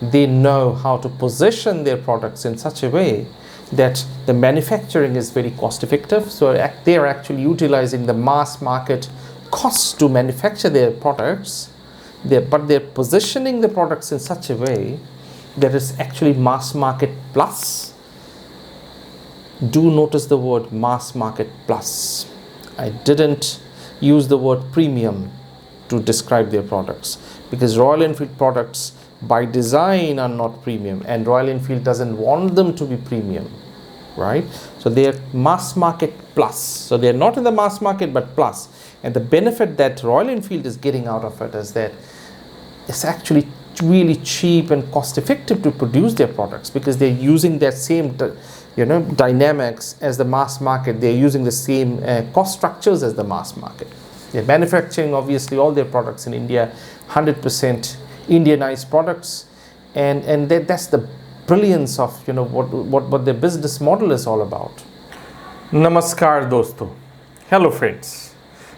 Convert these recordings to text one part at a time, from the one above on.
they know how to position their products in such a way that the manufacturing is very cost effective. So they are actually utilizing the mass market costs to manufacture their products, but they're positioning the products in such a way that it's actually mass market plus. Do notice the word mass market plus. I didn't use the word premium to describe their products, because Royal Enfield products by design are not premium, and Royal Enfield doesn't want them to be premium, right? So they are mass market plus. So they are not in the mass market but plus. And the benefit that Royal Enfield is getting out of it is that it's actually really cheap and cost effective to produce their products, because they're using that same dynamics as the mass market. They're using the same cost structures as the mass market. They're manufacturing obviously all their products in India, 100% Indianized products, and that's the brilliance of what their business model is all about. Namaskar dosto. Hello friends.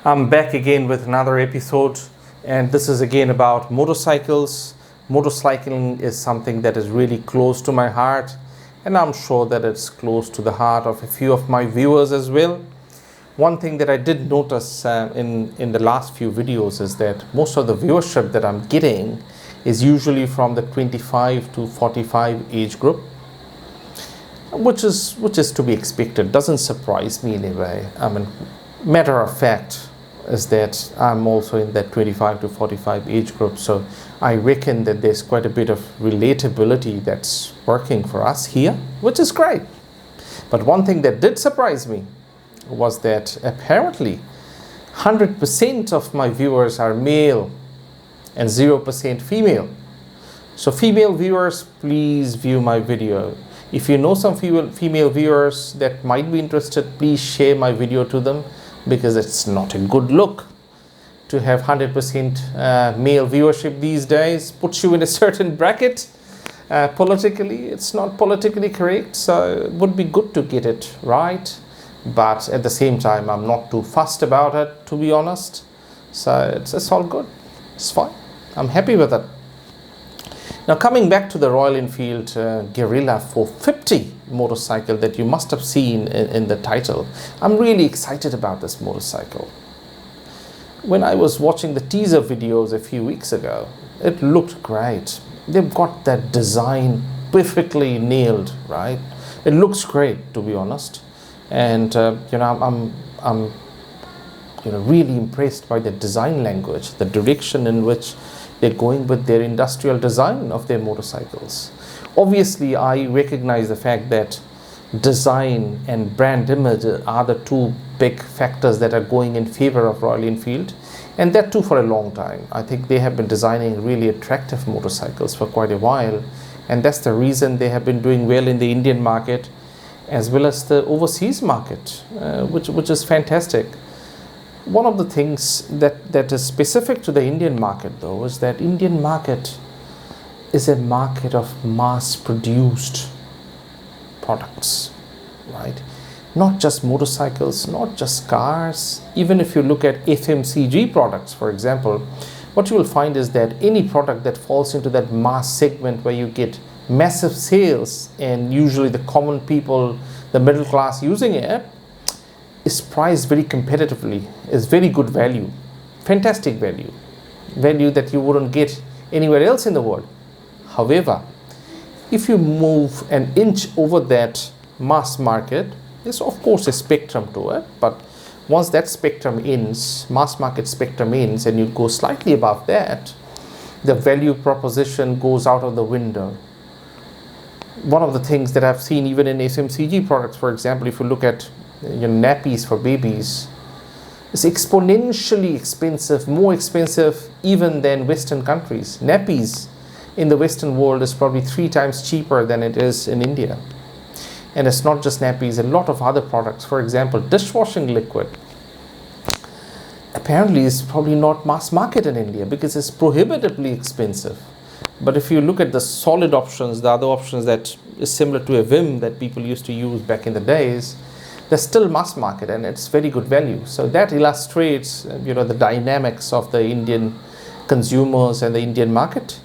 I'm back again with another episode, and this is again about motorcycles. Motorcycling is something that is really close to my heart, and I'm sure that it's close to the heart of a few of my viewers as well. One thing that I did notice in the last few videos is that most of the viewership that I'm getting is usually from the 25 to 45 age group, which is to be expected. Doesn't surprise me anyway. I mean, matter of fact is that I'm also in that 25 to 45 age group, so I reckon that there's quite a bit of relatability that's working for us here, which is great. But one thing that did surprise me was that apparently 100% of my viewers are male and 0% female. So female viewers, please view my video. If you know some female viewers that might be interested, please share my video to them, because it's not a good look to have 100% male viewership these days. Puts you in a certain bracket. Politically, it's not politically correct, so it would be good to get it right. But at the same time, I'm not too fussed about it, to be honest. So it's all good. It's fine. I'm happy with it. Now, coming back to the Royal Enfield Guerrilla 450 motorcycle that you must have seen in the title, I'm really excited about this motorcycle. When I was watching the teaser videos a few weeks ago, it looked great. They've got that design perfectly nailed, right? It looks great, to be honest. And I'm really impressed by the design language, the direction in which they're going with their industrial design of their motorcycles. Obviously, I recognize the fact that design and brand image are the two big factors that are going in favor of Royal Enfield, and that too for a long time. I think they have been designing really attractive motorcycles for quite a while, and that's the reason they have been doing well in the Indian market as well as the overseas market, which is fantastic. One of the things that is specific to the Indian market, though, is that Indian market is a market of mass-produced products, right? Not just motorcycles, not just cars. Even if you look at FMCG products, for example, what you will find is that any product that falls into that mass segment where you get massive sales and usually the common people, the middle class using it, is priced very competitively, is very good value, fantastic value that you wouldn't get anywhere else in the world. However, if you move an inch over that mass market, there's of course a spectrum to it, but once that spectrum ends, mass market spectrum ends, and you go slightly above that, the value proposition goes out of the window. One of the things that I've seen even in FMCG products, for example, if you look at nappies for babies, it's exponentially expensive, more expensive even than Western countries. Nappies in the Western world is probably 3 times cheaper than it is in India. And it's not just nappies, a lot of other products. For example, dishwashing liquid apparently is probably not mass market in India because it's prohibitively expensive. But if you look at the solid options, the other options that is similar to a Vim that people used to use back in the days, they're still mass market and it's very good value. So that illustrates the dynamics of the Indian consumers and the Indian market.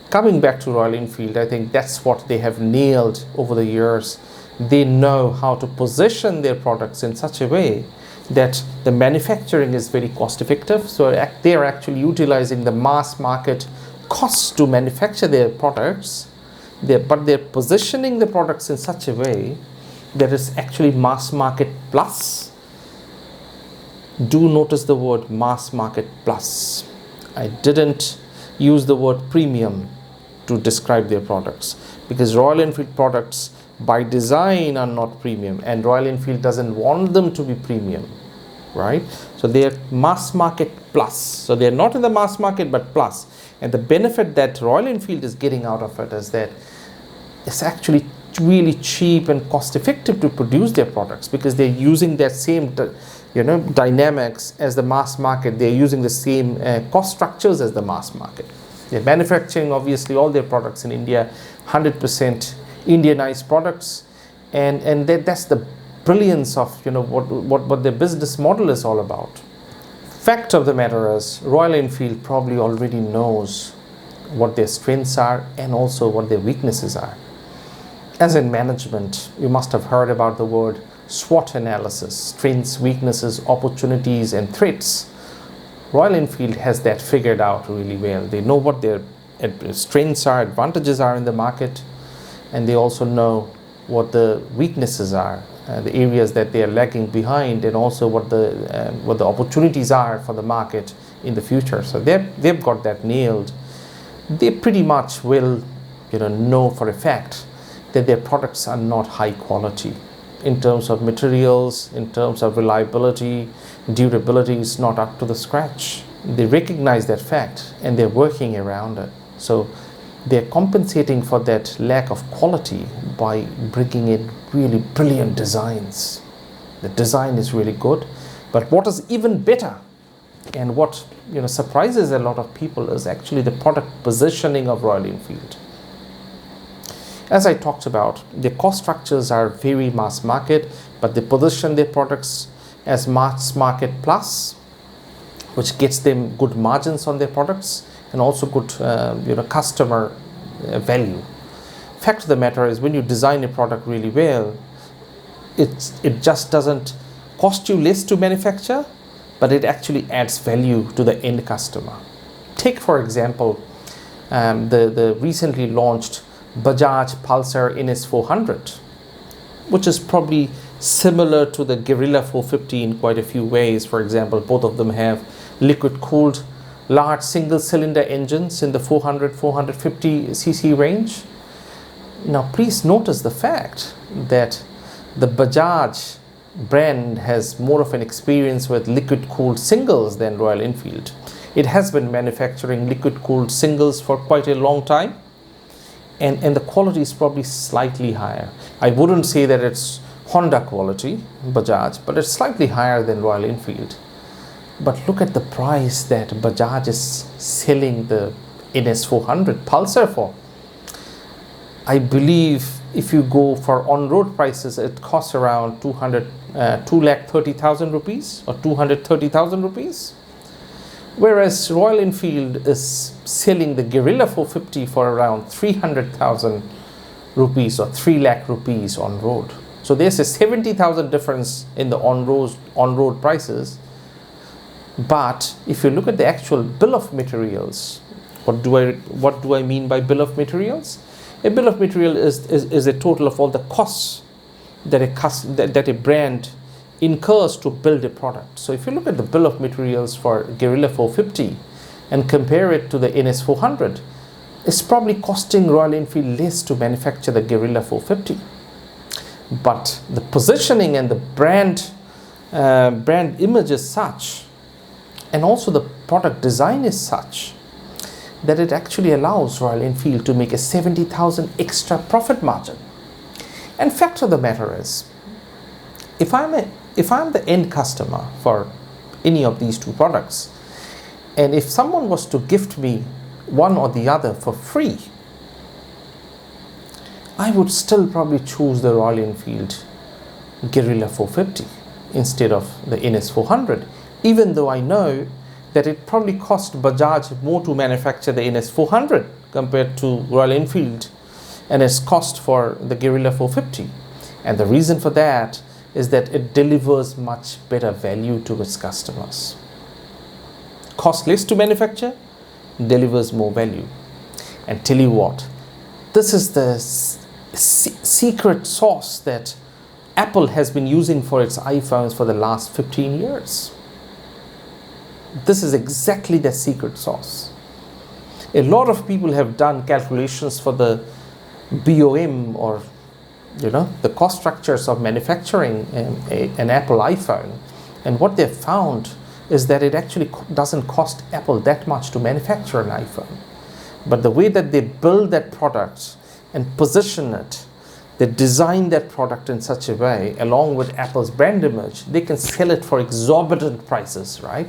Coming back to Royal Enfield, I think that's what they have nailed over the years. They know how to position their products in such a way that the manufacturing is very cost effective. So they are actually utilizing the mass market costs to manufacture their products, but they're positioning the products in such a way that it's actually mass market plus. Do notice the word mass market plus. I didn't use the word premium to describe their products, because Royal Enfield products by design are not premium, and Royal Enfield doesn't want them to be premium, right? So they are mass market plus. So they are not in the mass market but plus. And the benefit that Royal Enfield is getting out of it is that it's actually really cheap and cost effective to produce their products, because they're using that same dynamics as the mass market. They're using the same cost structures as the mass market. They're manufacturing obviously all their products in India, 100% Indianized products, and that's the brilliance of what their business model is all about. Fact of the matter is, Royal Enfield probably already knows what their strengths are and also what their weaknesses are. As in management, you must have heard about the word SWOT analysis: strengths, weaknesses, opportunities, and threats. Royal Enfield has that figured out really well. They know what their strengths are, advantages are in the market, and they also know what the weaknesses are, the areas that they are lagging behind, and also what the opportunities are for the market in the future. So they've got that nailed. They pretty much will know for a fact that their products are not high quality in terms of materials, in terms of reliability. Durability is not up to the scratch. They recognize that fact and they're working around it. So they're compensating for that lack of quality by bringing in really brilliant designs. The design is really good, but what is even better and what surprises a lot of people is actually the product positioning of Royal Enfield. As I talked about, their cost structures are very mass market, but they position their products as mass market plus, which gets them good margins on their products and also good customer value. Fact of the matter is, when you design a product really well, it just doesn't cost you less to manufacture, but it actually adds value to the end customer. Take for example the recently launched Bajaj Pulsar NS400, which is probably similar to the Guerrilla 450 in quite a few ways. For example, both of them have liquid cooled large single cylinder engines in the 400-450 cc range. Now please notice the fact that the Bajaj brand has more of an experience with liquid cooled singles than Royal Enfield. It has been manufacturing liquid cooled singles for quite a long time, and the quality is probably slightly higher. I wouldn't say that it's Honda quality, Bajaj, but it's slightly higher than Royal Enfield. But look at the price that Bajaj is selling the NS400 Pulsar for. I believe if you go for on-road prices, it costs around 2,30,000 rupees or 230,000 rupees. Whereas Royal Enfield is selling the Guerrilla 450 for around 300,000 rupees or 3 lakh rupees on road. So there's a 70,000 difference in the on-road prices. But if you look at the actual bill of materials, what do I mean by bill of materials? A bill of material is a total of all the costs that a brand incurs to build a product. So if you look at the bill of materials for Guerrilla 450 and compare it to the NS400, it's probably costing Royal Enfield less to manufacture the Guerrilla 450. But the positioning and the brand image is such, and also the product design is such, that it actually allows Royal Enfield to make a 70,000 extra profit margin. And fact of the matter is, if I'm the end customer for any of these two products, and if someone was to gift me one or the other for free, I would still probably choose the Royal Enfield Guerrilla 450 instead of the NS400, even though I know that it probably cost Bajaj more to manufacture the NS400 compared to Royal Enfield and its cost for the Guerrilla 450. And the reason for that is that it delivers much better value to its customers. Cost less to manufacture, delivers more value. And tell you what, this is the secret sauce that Apple has been using for its iPhones for the last 15 years. This is exactly the secret sauce. A lot of people have done calculations for the BOM, or the cost structures of manufacturing an Apple iPhone, and what they've found is that it actually doesn't cost Apple that much to manufacture an iPhone. But the way that they build that product and position it, they design that product in such a way, along with Apple's brand image, they can sell it for exorbitant prices, right?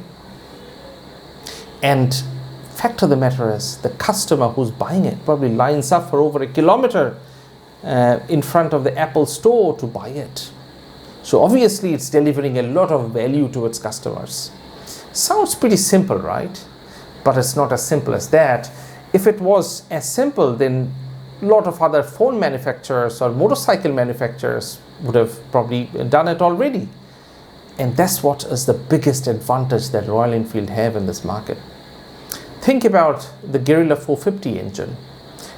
And fact of the matter is, the customer who's buying it probably lines up for over a kilometer in front of the Apple store to buy it. So obviously it's delivering a lot of value to its customers. Sounds pretty simple, right? But it's not as simple as that. If it was as simple, then a lot of other phone manufacturers or motorcycle manufacturers would have probably done it already. And that's what is the biggest advantage that Royal Enfield have in this market. Think about the Guerrilla 450 engine.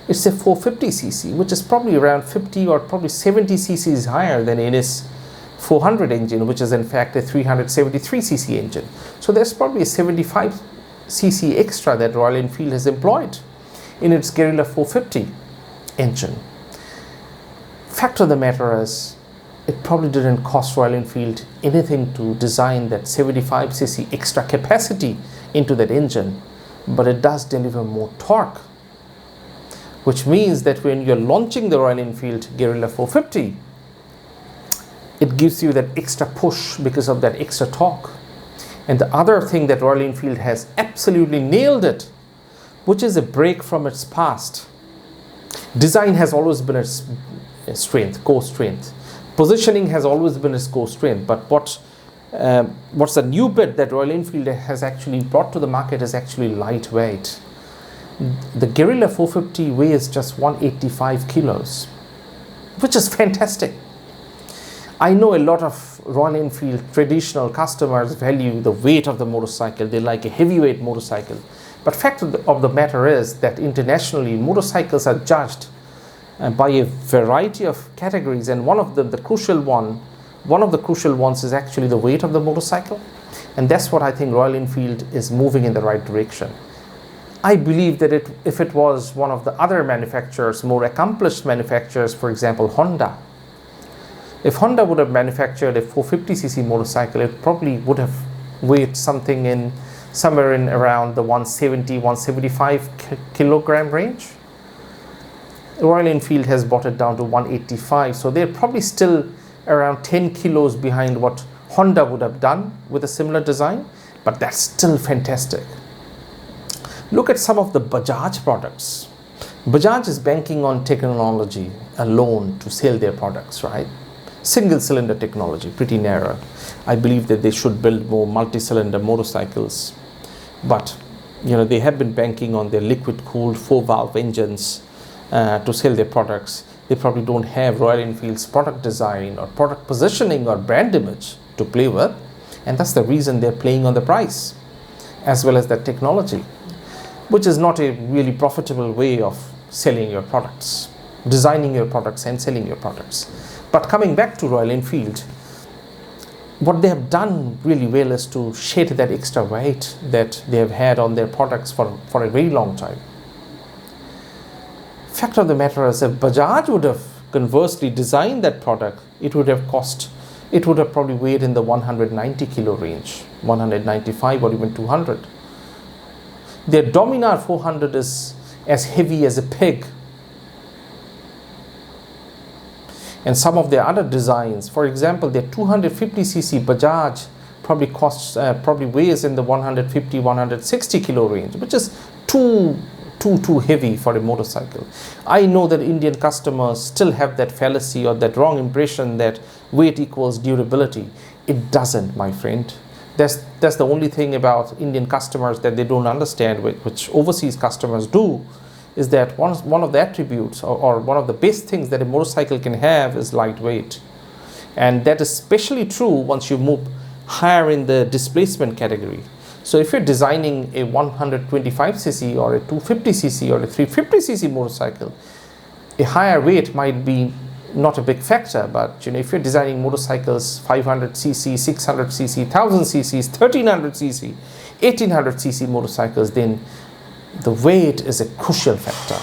It's a 450cc, which is probably around 50 or probably 70 cc's higher than NS400 engine, which is in fact a 373cc engine. So there's probably a 75cc extra that Royal Enfield has employed in its Guerrilla 450 engine. Fact of the matter is, it probably didn't cost Royal Enfield anything to design that 75cc extra capacity into that engine, but it does deliver more torque, which means that when you're launching the Royal Enfield Guerrilla 450, it gives you that extra push because of that extra torque. And the other thing that Royal Enfield has absolutely nailed it, which is a break from its past. Design has always been its strength, core strength. Positioning has always been its core strength. But what's the new bit that Royal Enfield has actually brought to the market is actually lightweight. The Guerrilla 450 weighs just 185 kilos, which is fantastic. I know a lot of Royal Enfield traditional customers value the weight of the motorcycle. They like a heavyweight motorcycle. But fact of the matter is that internationally, motorcycles are judged by a variety of categories, and one of the crucial ones is actually the weight of the motorcycle. And that's what I think Royal Enfield is moving in the right direction. I believe that if it was one of the other manufacturers, more accomplished manufacturers, for example, Honda, if Honda would have manufactured a 450cc motorcycle, it probably would have weighed somewhere in around the 170, 175 kilogram range. Royal Enfield has brought it down to 185, so they're probably still around 10 kilos behind what Honda would have done with a similar design, but that's still fantastic. Look at some of the Bajaj products. Bajaj is banking on technology alone to sell their products, right? Single cylinder technology, pretty narrow. I believe that they should build more multi-cylinder motorcycles, but they have been banking on their liquid cooled 4-valve engines to sell their products. They probably don't have Royal Enfield's product design or product positioning or brand image to play with, and that's the reason they're playing on the price as well as the technology, which is not a really profitable way of selling your products, designing your products and selling your products. But coming back to Royal Enfield, what they have done really well is to shed that extra weight that they have had on their products for a very long time. Fact of the matter is, if Bajaj would have conversely designed that product, it would have probably weighed in the 190 kilo range, 195 or even 200. Their Dominar 400 is as heavy as a pig. And some of their other designs, for example, their 250cc Bajaj probably weighs in the 150, 160 kilo range, which is too heavy for a motorcycle. I know that Indian customers still have that fallacy or that wrong impression that weight equals durability. It doesn't, my friend. That's the only thing about Indian customers that they don't understand, which overseas customers do, is that one of the attributes or one of the best things that a motorcycle can have is lightweight. And that is especially true once you move higher in the displacement category. So if you're designing a 125cc or a 250cc or a 350cc motorcycle, a higher weight might be not a big factor, but if you're designing motorcycles 500cc, 600cc, 1000cc, 1300cc, 1800cc motorcycles, then the weight is a crucial factor.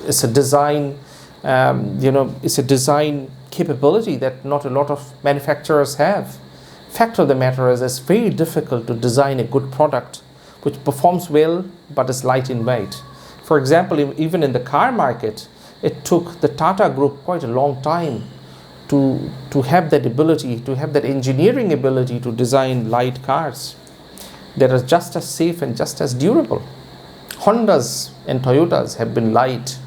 It's a design, it's a design capability that not a lot of manufacturers have. Fact of the matter is, it's very difficult to design a good product which performs well but is light in weight. For example, even in the car market, it took the Tata Group quite a long time to have that ability, to have that engineering ability to design light cars that are just as safe and just as durable. Hondas and Toyotas have been light,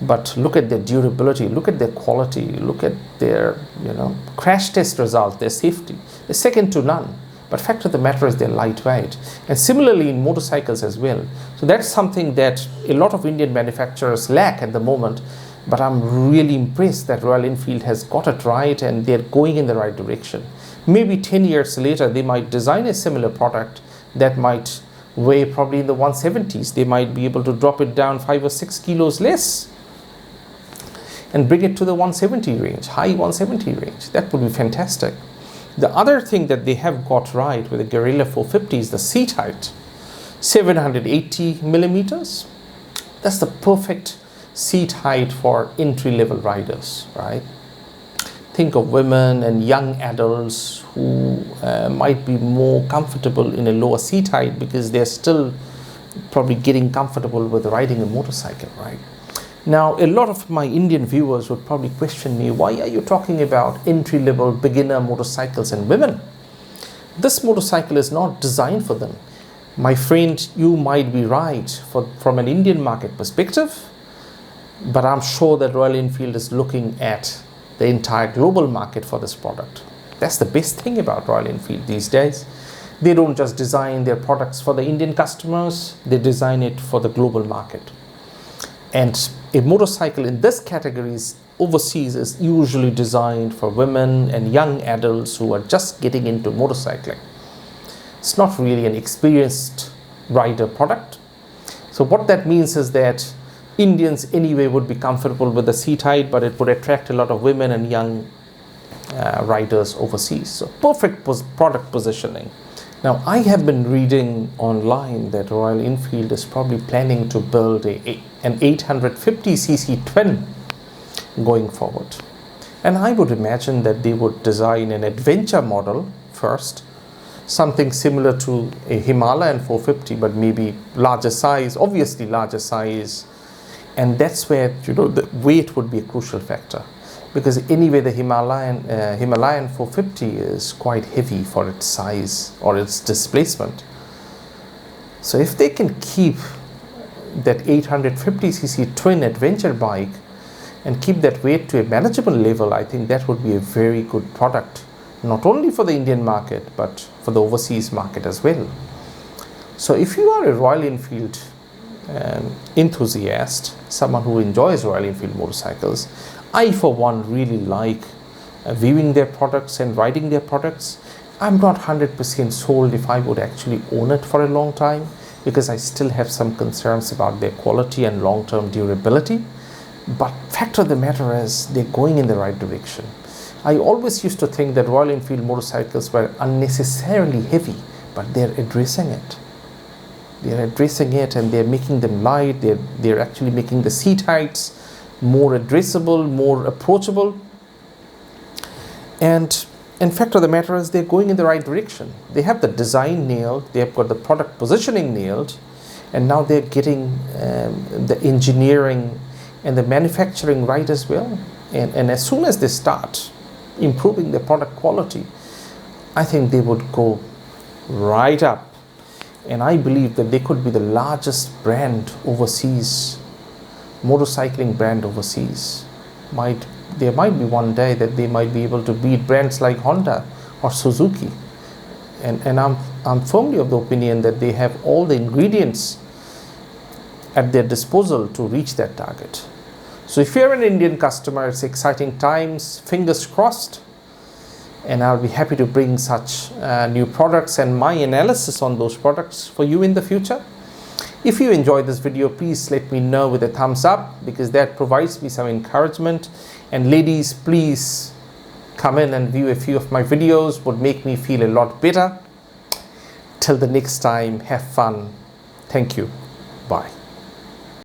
but look at their durability, look at their quality, look at their crash test results, their safety. They're second to none. But fact of the matter is they're lightweight. And similarly in motorcycles as well. So that's something that a lot of Indian manufacturers lack at the moment. But I'm really impressed that Royal Enfield has got it right and they're going in the right direction. Maybe 10 years later, they might design a similar product that might weigh probably in the 170s. They might be able to drop it down 5 or 6 kilos less and bring it to the 170 range, high 170 range. That would be fantastic. The other thing that they have got right with the Guerrilla 450 is the seat height. 780 millimeters. That's the perfect seat height for entry-level riders, right? Think of women and young adults who might be more comfortable in a lower seat height because they're still probably getting comfortable with riding a motorcycle, right? Now, a lot of my Indian viewers would probably question me, why are you talking about entry-level beginner motorcycles and women? This motorcycle is not designed for them. My friend, you might be right from an Indian market perspective, but I'm sure that Royal Enfield is looking at the entire global market for this product. That's the best thing about Royal Enfield these days. They don't just design their products for the Indian customers, they design it for the global market. And a motorcycle in this category overseas is usually designed for women and young adults who are just getting into motorcycling. It's not really an experienced rider product. So what that means is that Indians anyway would be comfortable with the seat height, but it would attract a lot of women and young riders overseas. So perfect product positioning. Now, I have been reading online that Royal Enfield is probably planning to build an 850cc twin going forward. And I would imagine that they would design an adventure model first, something similar to a Himalayan 450, but maybe larger size, obviously larger size. And that's where the weight would be a crucial factor. Because anyway, the Himalayan 450 is quite heavy for its size or its displacement. So if they can keep that 850cc twin adventure bike and keep that weight to a manageable level, I think that would be a very good product, not only for the Indian market, but for the overseas market as well. So if you are a Royal Enfield enthusiast, someone who enjoys Royal Enfield motorcycles, I for one really like viewing their products and riding their products. I'm not 100% sold if I would actually own it for a long time, because I still have some concerns about their quality and long-term durability. But fact of the matter is, they're going in the right direction. I always used to think that Royal Enfield motorcycles were unnecessarily heavy, but they're addressing it. They're addressing it and they're making them light. They're actually making the seat heights more addressable, more approachable. And fact of the matter is, they're going in the right direction. They have the design nailed, they have got the product positioning nailed, and now they're getting the engineering and the manufacturing right as well. And as soon as they start improving the product quality, I think they would go right up. And I believe that they could be the largest brand overseas, motorcycling brand overseas. There might be one day that they might be able to beat brands like Honda or Suzuki. And I'm firmly of the opinion that they have all the ingredients at their disposal to reach that target. So if you're an Indian customer, it's exciting times, fingers crossed, and I'll be happy to bring such new products and my analysis on those products for you in the future. If you enjoyed this video, please let me know with a thumbs up, because that provides me some encouragement. And ladies, please come in and view a few of my videos, would make me feel a lot better. Till the next time, have fun. Thank you. Bye.